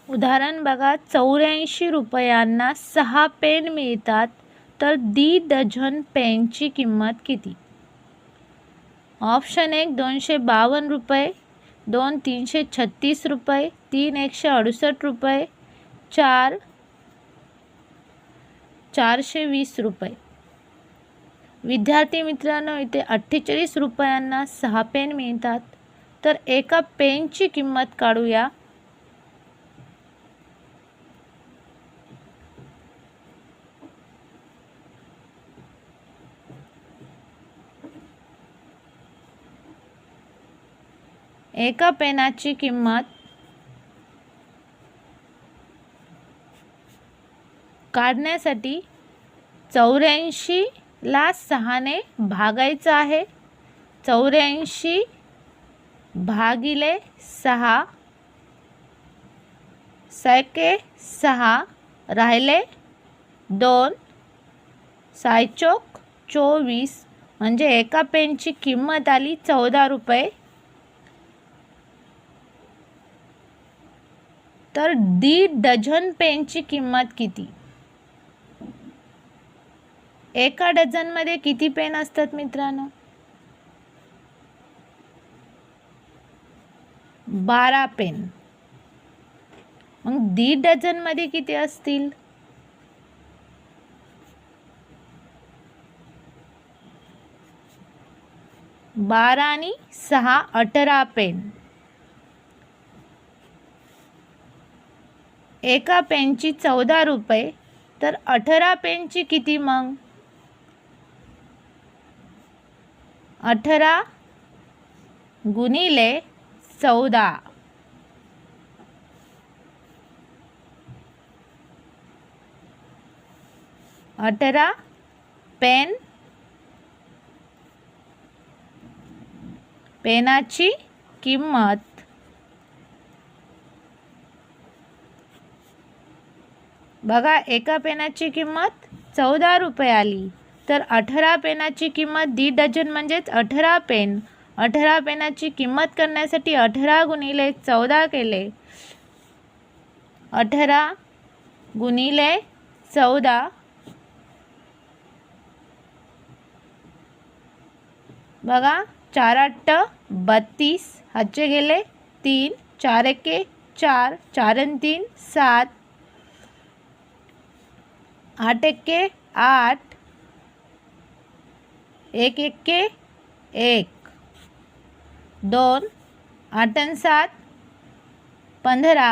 उदाहरण बघा, 84 रुपयांना 6 पेन मिळतात, तर दी डझन पेनची किंमत किती? ऑप्शन 1 252 रुपये, 2 336 रुपये, 3 168 रुपये, 4 420 रुपये. विद्यार्थी मित्रांनो, इथे 48 रुपयांना 6 पेन मिळतात, तर एका पेनची किंमत काढूया. एका पेनाची किंमत काढण्यासाठी 84 ला 6 ने भागायचं आहे. 84 भागिले 6 सैके 6 राहिले 2 सायचोक 24 म्हणजे एका पेनची किंमत आली 14 रुपये. तर दी डझन पेनची किंमत किती? एका डझनमध्ये किती पेन असतात मित्रांनो? 12 पेन. मग दी डझनमध्ये किती असतील? 12 आणि 6 18 पेन. एका पेनची 14 रुपये, तर 18 पेनची किती मग? 18 गुणिले 14. 18 पेन. पेनाची किंमत बघा, एका पेनाची किंमत 14 रुपये आली, तर 18 पेनाची किंमत दी डझन म्हणजेच 18 पेन. 18 पेनाची किंमत करण्यासाठी 18 गुणिले 14 केले. 18 गुणिले 14 बघा, 4 8 32, हातचे गेले 3, 4 1 4, 4 3 7, 8 1 8, 1 1 1, 2 8 7 15,